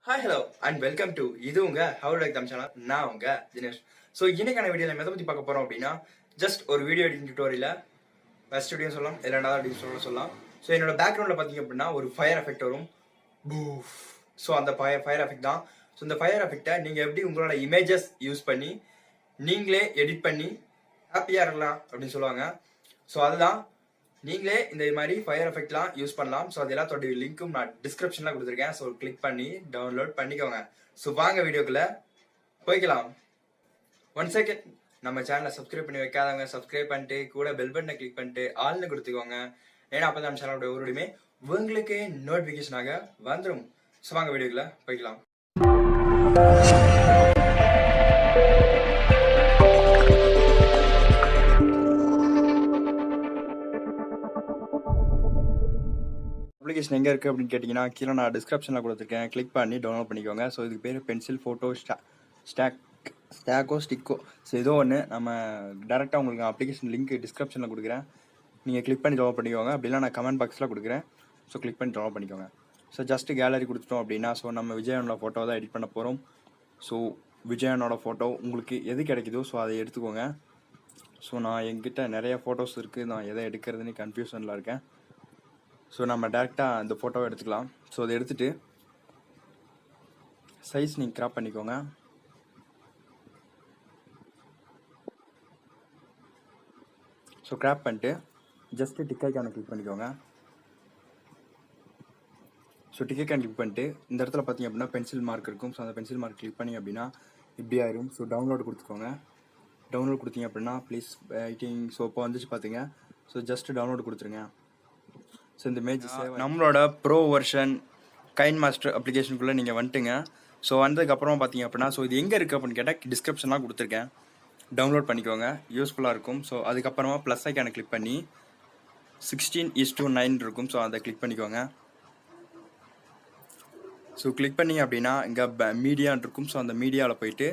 Hi hello and welcome to இது உங்க how like them channel. நான் உங்க தினேஷ். ஸோ இன்னைக்கான வீடியோ நம்ம எதை பற்றி பார்க்க போகிறோம் அப்படின்னா, ஜஸ்ட் ஒரு வீடியோ எடிட்டிங் டியூட்டோரியல ஃபர்ஸ்ட் வீடியோ சொல்லலாம், இரண்டாவது வீடியோ சொல்லலாம். ஸோ என்னோட பேக்ரவுண்டில் பார்த்தீங்க அப்படின்னா ஒரு ஃபயர் எஃபெக்ட் வரும். பூஃப். ஸோ அந்த ஃபயர் எஃபெக்ட் தான். ஸோ இந்த ஃபயர் எஃபெக்டை நீங்கள் எப்படி உங்களோட இமேஜஸ் யூஸ் பண்ணி நீங்களே எடிட் பண்ணி ஹாப்பியாக இருக்கலாம் அப்படின்னு சொல்லுவாங்க. ஸோ அதுதான் நீங்களே இந்த மாதிரி ஃபயர் எஃபெக்ட்லாம் யூஸ் பண்ணலாம். ஸோ அது எல்லாத்தோட லிங்க்கும் நான் டிஸ்கிரிப்ஷனில் கொடுத்துருக்கேன். ஸோ கிளிக் பண்ணி டவுன்லோட் பண்ணிக்கோங்க. ஸோ வாங்க வீடியோக்குள்ள போய்க்கலாம். ஒன் செகண்ட், நம்ம சேனலை சப்ஸ்கிரைப் பண்ணி வைக்காதவங்க சப்ஸ்கிரைப் பண்ணிட்டு கூட பெல் பட்டனை கிளிக் பண்ணிட்டு ஆள்னு கொடுத்துக்கோங்க. ஏன்னா அப்போ நம்ம சேனலோட ஒருடையுமே உங்களுக்கு நோட்டிஃபிகேஷனாக வந்துடும். ஸோ வாங்க வீடியோக்குள்ள போய்க்கலாம். அப்ளிகேஷன் எங்கே இருக்குது அப்படின்னு கேட்டிங்கன்னா, கீழே நான் டிஸ்கிரிப்ஷனில் கொடுத்துருக்கேன். கிளிக் பண்ணி டவுன்லோட் பண்ணிக்கோங்க. ஸோ இதுக்கு பேர் பென்சில் ஃபோட்டோ ஸ்டிக்கோ. ஸோ ஏதோ ஒன்று நம்ம டேரெக்டாக உங்களுக்கு அப்ளிகேஷன் லிங்க் டிஸ்கிரிப்ஷனில் கொடுக்குறேன். நீங்கள் கிளிக் பண்ணி டவுன்லோட் பண்ணிக்கோங்க. அப்படிலாம் நான் கமெண்ட் பாக்ஸில் கொடுக்குறேன். ஸோ கிளிக் பண்ணி டவுன்லோட் பண்ணிக்கோங்க. ஸோ ஜஸ்ட்டு கேலரி கொடுத்துட்டோம் அப்படின்னா, ஸோ நம்ம விஜயனோட ஃபோட்டோ தான் எடிட் பண்ண போகிறோம். ஸோ விஜயனோட ஃபோட்டோ உங்களுக்கு எது கிடைக்குதோ ஸோ அதை எடுத்துக்கோங்க. ஸோ நான் என்கிட்ட நிறைய ஃபோட்டோஸ் இருக்குது. நான் எதை எடுக்கிறதுன்னு கன்ஃபியூஷனில் இருக்கேன். ஸோ நம்ம டேரெக்டாக இந்த ஃபோட்டோவை எடுத்துக்கலாம். ஸோ அதை எடுத்துகிட்டு சைஸ் நீங்கள் கிராப் பண்ணிக்கோங்க. ஸோ கிராப் பண்ணிட்டு ஜஸ்ட்டு டிக் ஐக்கானை கிளிக் பண்ணிக்கோங்க. ஸோ டிக் ஐக்கான் கிளிக் பண்ணிட்டு இந்த இடத்துல பார்த்தீங்க அப்படின்னா பென்சில் மார்க் இருக்கும். ஸோ அந்த பென்சில் மார்க் கிளிக் பண்ணி அப்படின்னா இப்படி ஆயிரும். ஸோ டவுன்லோடு கொடுத்துக்கோங்க. டவுன்லோட் கொடுத்தீங்க அப்படின்னா ப்ளீஸ் வெயிட்டிங். ஸோ இப்போ வந்துச்சு பார்த்துங்க. ஸோ ஜஸ்ட்டு டவுன்லோடு கொடுத்துருங்க. ஸோ இந்த இமேஜ் நம்மளோட ப்ரோ வெர்ஷன் கைன் மாஸ்டர் அப்ளிகேஷனுக்குள்ளே நீங்கள் வந்துட்டுங்க. ஸோ வந்ததுக்கப்புறம் பார்த்தீங்க அப்படின்னா, ஸோ இது எங்கே இருக்குது அப்படின்னு கேட்டால் டிஸ்கிரிப்ஷன்லாம் கொடுத்துருக்கேன். டவுன்லோட் பண்ணிக்கோங்க, யூஸ்ஃபுல்லாக இருக்கும். ஸோ அதுக்கப்புறமா ப்ளஸ் ஐக்கானை கிளிக் பண்ணி 16:9 இருக்கும். ஸோ அதை கிளிக் பண்ணிக்கோங்க. ஸோ கிளிக் பண்ணி அப்படின்னா இங்கே மீடியான்னு இருக்கும். ஸோ அந்த மீடியாவில் போயிட்டு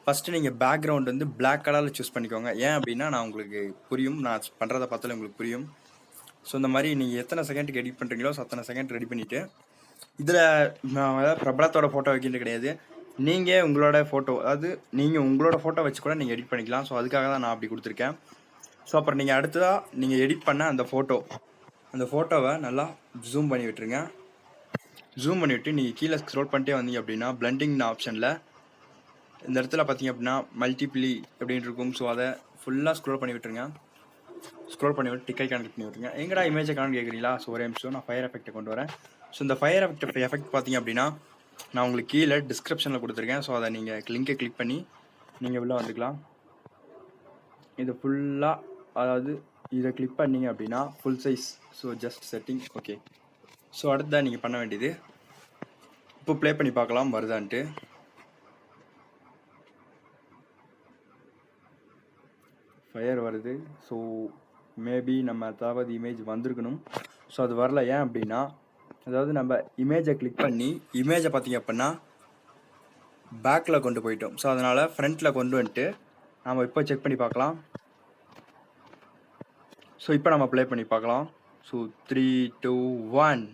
ஃபஸ்ட்டு நீங்கள் பேக்ரவுண்ட் வந்து பிளாக் கலரில் சூஸ் பண்ணிக்கோங்க. ஏன் அப்படின்னா நான் உங்களுக்கு புரியும், நான் பண்ணுறதை பார்த்தாலும் உங்களுக்கு புரியும். ஸோ இந்த மாதிரி நீங்கள் எத்தனை செகண்டுக்கு எடிட் பண்ணுறீங்களோ ஸோ அத்தனை செகண்ட் ரெடி பண்ணிவிட்டு இதில் நான் பிரபலத்தோட ஃபோட்டோ வைக்கிறது கிடையாது. நீங்கள் உங்களோட ஃபோட்டோ, அதாவது நீங்கள் உங்களோட ஃபோட்டோ வச்சு கூட நீங்கள் எடிட் பண்ணிக்கலாம். ஸோ அதுக்காக தான் நான் அப்படி கொடுத்துருக்கேன். ஸோ அப்புறம் நீங்கள் அடுத்ததாக நீங்கள் எடிட் பண்ண அந்த ஃபோட்டோவை நல்லா ஜூம் பண்ணி விட்டுருங்க. ஜூம் பண்ணிவிட்டு நீங்கள் கீழே ஸ்க்ரோல் பண்ணிட்டே வந்தீங்க அப்படின்னா பிளண்டிங் ஆப்ஷனில் இந்த இடத்துல பார்த்தீங்க அப்படின்னா மல்டிப்ளி அப்படின்னு இருக்கும். ஸோ அதை ஃபுல்லாக ஸ்க்ரோல் பண்ணி விட்டுருங்க. ஸ்க்ரோல் பண்ணி விட்டு டிக் ஐக்கான் கிளிக் பண்ணி விட்டுருங்க. எங்கடா இமேஜை காண கேட்குறீங்களா? ஸோ ஒரே நிமிஷம் நான் ஃபயர் எஃபெக்ட்டை கொண்டு வரேன். ஸோ இந்த ஃபயர் எஃபெக்ட் பார்த்தீங்க அப்படின்னா நான் உங்களுக்கு கீழே டிஸ்கிரிப்ஷனில் கொடுத்துருக்கேன். ஸோ அதை நீங்கள் லிங்கை கிளிக் பண்ணி நீங்கள் உள்ளே வந்துக்கலாம். இது ஃபுல்லாக, அதாவது இதை கிளிக் பண்ணிங்க அப்படின்னா full size. So just setting. Okay. So அடுத்ததான் நீங்கள் பண்ண வேண்டியது, இப்போ ப்ளே பண்ணி பார்க்கலாம் வருதான்ட்டு. ஃபயர் வருது. ஸோ மேபி நம்ம அதாவது இமேஜ் வந்திருக்கணும். ஸோ அது வரல. ஏன் அப்படின்னா, அதாவது நம்ம இமேஜை கிளிக் பண்ணி இமேஜை பார்த்தீங்க அப்படின்னா பேக்கில் கொண்டு போயிட்டோம். ஸோ அதனால் ஃப்ரண்ட்டில் கொண்டு வந்துட்டு நம்ம இப்போ செக் பண்ணி பார்க்கலாம். ஸோ இப்போ நம்ம ப்ளே பண்ணி பார்க்கலாம். ஸோ 3, 2, 1.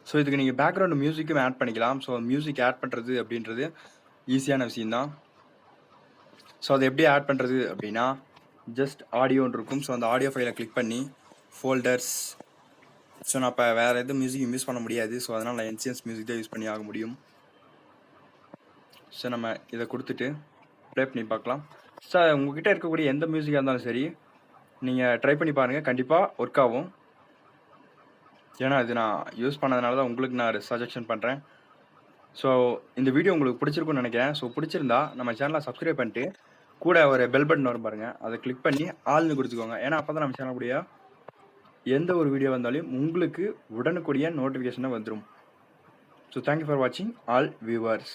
ஸோ இதுக்கு நீங்கள் பேக்ரவுண்டு மியூசிக்கும் ஆட் பண்ணிக்கலாம். ஸோ மியூசிக் ஆட் பண்ணுறது அப்படின்றது ஈஸியான விஷயந்தான். ஸோ அதை எப்படி ஆட் பண்ணுறது அப்படின்னா, ஜஸ்ட் ஆடியோன்னு இருக்கும். ஸோ அந்த ஆடியோ ஃபைலை கிளிக் பண்ணி ஃபோல்டர்ஸ். ஸோ நான் இப்போ வேறு எதுவும் மியூசிக் யூஸ் பண்ண முடியாது. ஸோ அதனால் நான் என்சிஎன்ஸ் மியூசிக் தான் யூஸ் பண்ணி ஆக முடியும். ஸோ நம்ம இதை கொடுத்துட்டு ப்ளே பண்ணி பார்க்கலாம். ஸோ உங்கள்கிட்ட இருக்கக்கூடிய எந்த மியூசிக்காக இருந்தாலும் சரி நீங்கள் ட்ரை பண்ணி பாருங்கள், கண்டிப்பாக ஒர்க் ஆகும். ஏன்னா இது நான் யூஸ் பண்ணதுனால தான் உங்களுக்கு நான் சஜஷன் பண்ணுறேன். ஸோ இந்த வீடியோ உங்களுக்கு பிடிச்சிருக்குன்னு நினைக்கிறேன். ஸோ பிடிச்சிருந்தா நம்ம சேனலை சப்ஸ்கிரைப் பண்ணிட்டு கூட ஒரு பெல் பட்டன் வரும் பாருங்கள், அதை கிளிக் பண்ணி ஆள்னு கொடுத்துக்கோங்க. ஏன்னா அப்போ தான் நம்ம சேனலுடைய எந்த ஒரு வீடியோ வந்தாலும் உங்களுக்கு உடனுக்குடைய நோட்டிஃபிகேஷனாக வந்துடும். ஸோ தேங்க்யூ ஃபார் வாட்சிங் ஆல் வியூவர்ஸ்.